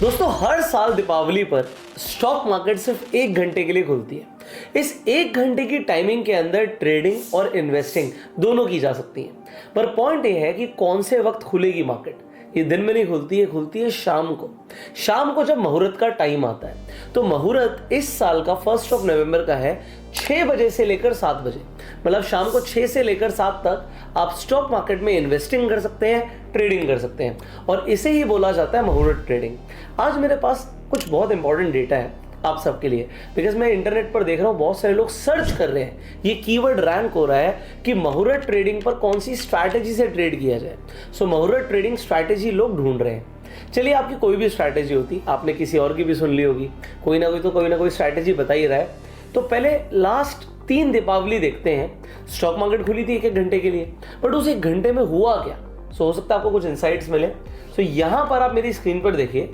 दोस्तों हर साल दीपावली पर स्टॉक मार्केट सिर्फ 1 घंटे के लिए खुलती है। इस 1 घंटे की टाइमिंग के अंदर ट्रेडिंग और इन्वेस्टिंग दोनों की जा सकती है। पर पॉइंट ये है कि कौन से वक्त खुलेगी मार्केट। ये दिन में नहीं खुलती है, खुलती है शाम को। शाम को जब मुहूर्त का टाइम आता है तो मुहूर्त इस साल का 1 नवंबर का है 6 बजे से लेकर 7 बजे। मतलब शाम को 6 से लेकर 7 तक आप स्टॉक मार्केट में इन्वेस्टिंग कर सकते हैं, ट्रेडिंग कर सकते हैं, और इसे ही बोला जाता है मुहूर्त ट्रेडिंग। आज मेरे पास कुछ बहुत इंपॉर्टेंट डेटा है आप सबके लिए, बिकॉज मैं इंटरनेट पर देख रहा हूँ बहुत सारे लोग सर्च कर रहे हैं, ये कीवर्ड रैंक हो रहा है कि मुहूर्त ट्रेडिंग पर कौन सी स्ट्रैटेजी से ट्रेड किया जाए। सो मुहूर्त ट्रेडिंग स्ट्रैटेजी लोग ढूंढ रहे हैं। चलिए, आपकी कोई भी स्ट्रैटेजी होती, आपने किसी और की भी सुन ली होगी, कोई ना कोई स्ट्रैटेजी बता ही रहा है। तो पहले लास्ट 3 दीपावली देखते हैं। स्टॉक मार्केट खुली थी 1 घंटे के लिए, बट उस 1 घंटे में हुआ क्या। सो हो सकता है आपको कुछ इंसाइट्स मिले। सो यहाँ पर आप मेरी स्क्रीन पर देखिए,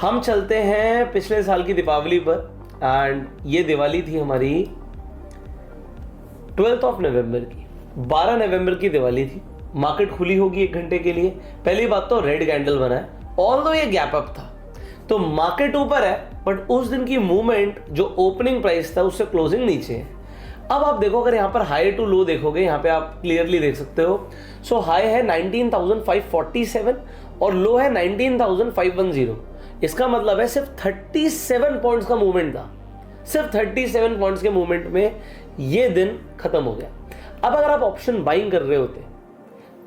हम चलते हैं पिछले साल की दीपावली पर, एंड ये दिवाली थी हमारी 12 नवंबर की। 12 नवंबर की दिवाली थी। मार्केट खुली होगी 1 घंटे के लिए। पहली बात तो रेड कैंडल बना है, ऑल्दो ये गैप अप था तो मार्केट ऊपर है, बट उस दिन की मूवमेंट जो ओपनिंग प्राइस था उससे क्लोजिंग नीचे है। अब आप देखो, अगर यहाँ पर हाई टू लो देखोगे, यहाँ पे आप क्लियरली देख सकते हो। सो हाई है 19,547 और लो है 19,510। इसका मतलब है सिर्फ 37 पॉइंट्स का मूवमेंट था। सिर्फ 37 पॉइंट्स के मूवमेंट में ये दिन खत्म हो गया। अब अगर आप ऑप्शन बाइंग कर रहे होते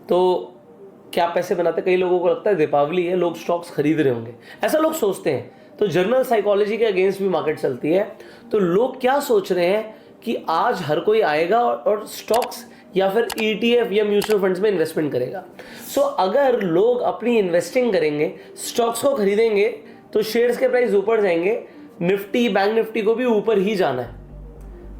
तो क्या पैसे बनाते। कई लोगों को लगता है दीपावली है, लोग स्टॉक्स खरीद रहे होंगे, ऐसा लोग सोचते हैं। तो जर्नल साइकोलॉजी के अगेंस्ट भी मार्केट चलती है। तो लोग क्या सोच रहे हैं कि आज हर कोई आएगा और स्टॉक्स या फिर ETF या म्यूचुअल फंड्स में इन्वेस्टमेंट करेगा। सो अगर लोग अपनी इन्वेस्टिंग करेंगे, स्टॉक्स को खरीदेंगे, तो शेयर्स के प्राइस ऊपर जाएंगे, निफ्टी बैंक निफ्टी को भी ऊपर ही जाना है।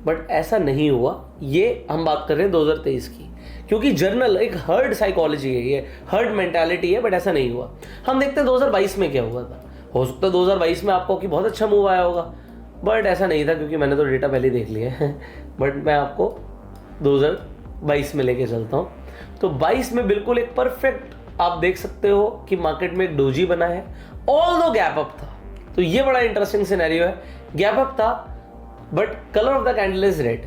बट ऐसा नहीं हुआ। ये हम बात कर रहे हैं 2023 की, क्योंकि जर्नल एक हर्ड साइकोलॉजी है, ये हर्ड मेंटालिटी है। बट ऐसा नहीं हुआ। हम देखते हैं 2022 में क्या हुआ था। हो सकता है 2022 में आपको कि बहुत अच्छा मूव आया होगा, बट ऐसा नहीं था, क्योंकि मैंने तो डेटा पहले देख लिया है। बट मैं आपको 2022 में लेके चलता हूँ। तो 22 में बिल्कुल एक परफेक्ट आप देख सकते हो कि मार्केट में एक डोजी बना है, ऑल्दो गैप अप था। तो ये बड़ा इंटरेस्टिंग सिनेरियो है। गैप अप था but colour of the candle is red.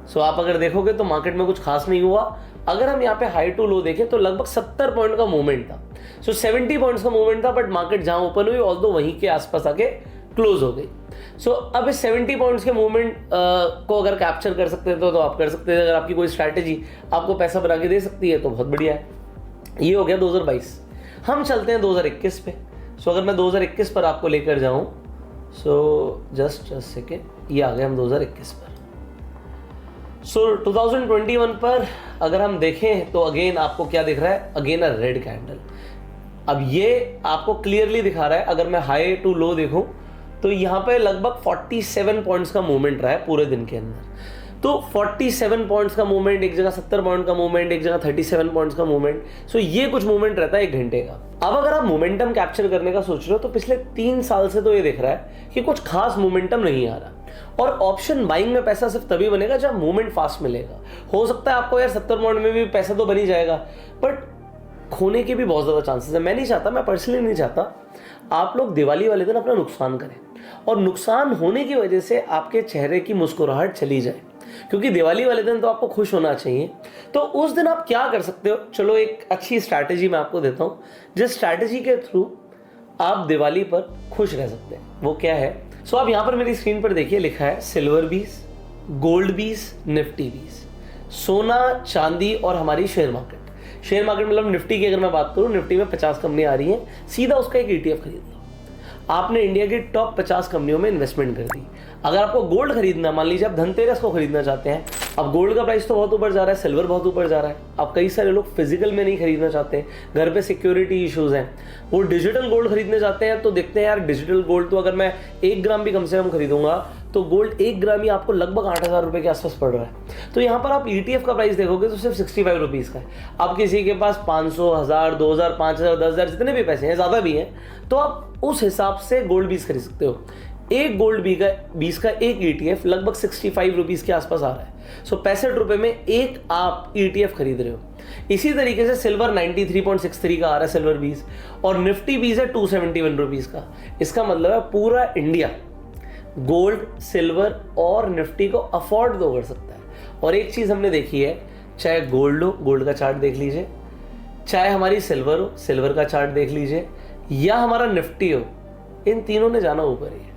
So आप अगर देखोगे तो मार्केट में कुछ खास नहीं हुआ। अगर हम यहाँ पे हाई टू लो देखें तो लगभग 70 पॉइंट का मूवमेंट था। सो 70 पॉइंट्स का मूवमेंट था, बट मार्केट जहां ओपन हुई ऑल्दो वहीं के आसपास आके क्लोज हो गई। सो अब इस 70 पॉइंट्स के मूवमेंट को अगर कैप्चर कर सकते थे तो आप कर सकते थे। अगर आपकी कोई स्ट्रैटेजी आपको पैसा बना के दे सकती है तो बहुत बढ़िया है। ये हो गया 2022। हम चलते हैं 2021 पे। सो अगर मैं 2021 पर आपको लेकर जाऊं, सो जस्ट सेकेंड, ये आ गए हम 2021 पर। सो 2021 पर अगर हम देखें तो अगेन आपको क्या दिख रहा है, अगेन अ रेड कैंडल। अब ये आपको क्लियरली दिखा रहा है। अगर मैं हाई टू लो देखूं तो यहाँ पे लगभग 47 पॉइंट्स का मूवमेंट रहा है पूरे दिन के अंदर। तो 47 पॉइंट्स का मूवमेंट, एक जगह 70 पॉइंट का मूवमेंट, एक जगह 37 पॉइंट्स का मूवमेंट। सो ये कुछ मूवमेंट रहता है 1 घंटे का। अब अगर आप मोमेंटम कैप्चर करने का सोच रहे हो तो पिछले 3 साल से तो ये दिख रहा है कि कुछ खास मोमेंटम नहीं आ रहा। और ऑप्शन बाइंग में पैसा सिर्फ तभी बनेगा जब मूवमेंट फास्ट मिलेगा। हो सकता है आपको यार 70 पॉइंट में भी पैसा तो बन ही जाएगा, बट खोने के भी बहुत ज़्यादा चांसेस है। मैं नहीं चाहता, मैं पर्सनली नहीं चाहता आप लोग दिवाली वाले दिन अपना नुकसान करें और नुकसान होने की वजह से आपके चेहरे की मुस्कुराहट चली जाए, क्योंकि दिवाली वाले दिन तो आपको खुश होना चाहिए। तो उस दिन आप क्या कर सकते हो, चलो एक अच्छी स्ट्रैटेजी मैं आपको देता हूँ, जिस स्ट्रैटेजी के थ्रू आप दिवाली पर खुश रह सकते हैं। वो क्या है, सो आप यहाँ पर मेरी स्क्रीन पर देखिए, लिखा है सिल्वर बीस, गोल्ड बीस, निफ्टी बीस। सोना, चांदी और हमारी शेयर मार्केट। शेयर मार्केट मतलब निफ्टी की अगर मैं बात करूँ, निफ्टी में 50 कंपनी आ रही हैं, सीधा उसका एक ETF खरीद लो। आपने इंडिया की टॉप 50 कंपनियों में इन्वेस्टमेंट कर दी। अगर आपको गोल्ड खरीदना, मान लीजिए आप धनतेरस को खरीदना चाहते हैं, अब गोल्ड का प्राइस तो बहुत ऊपर जा रहा है, सिल्वर बहुत ऊपर जा रहा है। अब कई सारे लोग फिजिकल में नहीं खरीदना चाहते, घर पे सिक्योरिटी इश्यूज हैं, वो डिजिटल गोल्ड खरीदने जाते हैं। तो देखते हैं यार डिजिटल गोल्ड तो अगर मैं 1 ग्राम भी कम से कम खरीदूंगा तो गोल्ड 1 ग्राम ही आपको लगभग 8,000 रुपये के आसपास पड़ रहा है। तो यहाँ पर आप ETF का प्राइस देखोगे तो सिर्फ 65 रुपीज़ का है। अब किसी के पास 500, 1000, 2000, 5000, 10,000 जितने भी पैसे हैं, ज़्यादा भी हैं, तो आप उस हिसाब से गोल्ड बीस खरीद सकते हो। एक गोल्ड बीस का एक ETF लगभग 65 रुपीज के आसपास आ रहा है। सो 65 रुपए में एक आप ETF खरीद रहे हो। इसी तरीके से सिल्वर 93.63 का आ रहा है सिल्वर 20, और निफ्टी 20 है 271 रुपीज का। इसका मतलब है पूरा इंडिया गोल्ड, सिल्वर और निफ्टी को अफोर्ड तो कर सकता है। और एक चीज हमने देखी है, चाहे गोल्ड हो, गोल्ड का चार्ट देख लीजिए, चाहे हमारी सिल्वर हो, सिल्वर का चार्ट देख लीजिए, या हमारा निफ्टी हो, इन तीनों ने जाना ऊपर ही है।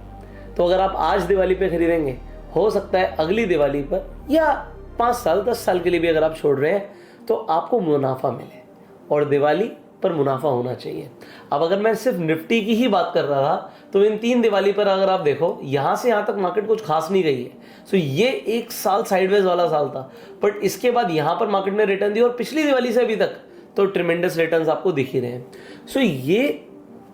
तो अगर आप आज दिवाली पे खरीदेंगे, हो सकता है अगली दिवाली पर या 5 साल 10 साल के लिए भी अगर आप छोड़ रहे हैं तो आपको मुनाफा मिले, और दिवाली पर मुनाफा होना चाहिए। अब अगर मैं सिर्फ निफ्टी की ही बात कर रहा था तो इन 3 दिवाली पर अगर आप देखो, यहां से यहां तक मार्केट कुछ खास नहीं गई है। सो ये एक साल साइडवेज वाला साल था, बट इसके बाद यहां पर मार्केट ने रिटर्न दी, और पिछली दिवाली से अभी तक तो ट्रिमेंडस रिटर्न्स आपको दिख ही रहे हैं। सो ये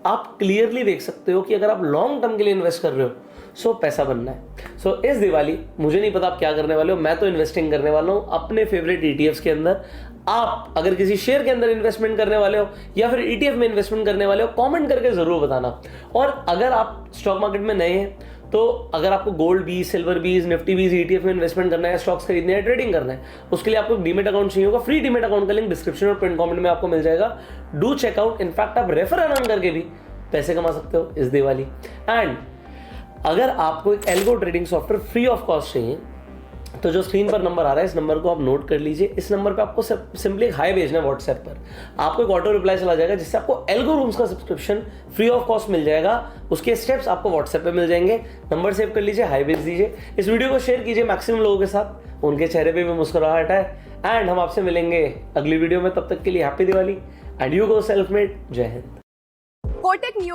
आप क्लियरली देख सकते हो कि अगर आप लॉन्ग टर्म के लिए इन्वेस्ट कर रहे हो, सो पैसा बनना है। सो इस दिवाली मुझे नहीं पता आप क्या करने वाले हो, मैं तो इन्वेस्टिंग करने वाला हूं अपने फेवरेट ETFs के अंदर। आप अगर किसी शेयर के अंदर इन्वेस्टमेंट करने वाले हो या फिर ETF में इन्वेस्टमेंट करने वाले हो, कमेंट करके जरूर बताना। और अगर आप स्टॉक मार्केट में नए हैं, तो अगर आपको गोल्ड 20, सिल्वर 20, निफ्टी 20 ETF में इन्वेस्टमेंट करना है, स्टॉक्स खरीदने हैं, ट्रेडिंग करना है, उसके लिए आपको डीमेट अकाउंट चाहिए होगा। फ्री डीमेट अकाउंट का लिंक डिस्क्रिप्शन और पिन कमेंट में आपको मिल जाएगा। Do check out. इनफैक्ट आप रेफर अर्न करके भी पैसे कमा सकते हो इस दिवाली। एंड अगर आपको एक algo trading software free of cost चाहिए, तो जो स्क्रीन पर नंबर आ रहा है, इस नंबर को आप नोट कर लीजिए। इस नंबर पे आपको सिंपली एक हाई भेजना है व्हाट्सएप पर, आपको एक ऑटो रिप्लाई चला जाएगा जिससे आपको एल्गो रूम्स का सब्सक्रिप्शन फ्री ऑफ कॉस्ट मिल जाएगा। उसके स्टेप्स आपको व्हाट्सएप पे मिल जाएंगे। नंबर सेव कर लीजिए, हाई भेज दीजिए, इस वीडियो को शेयर कीजिए मैक्सिमम लोगों के साथ, उनके चेहरे पे भी मुस्कुराहट है। एंड हम आपसे मिलेंगे अगली वीडियो में, तब तक के लिए happy Diwali and you go self made. जय हिंद। कोटक न्यू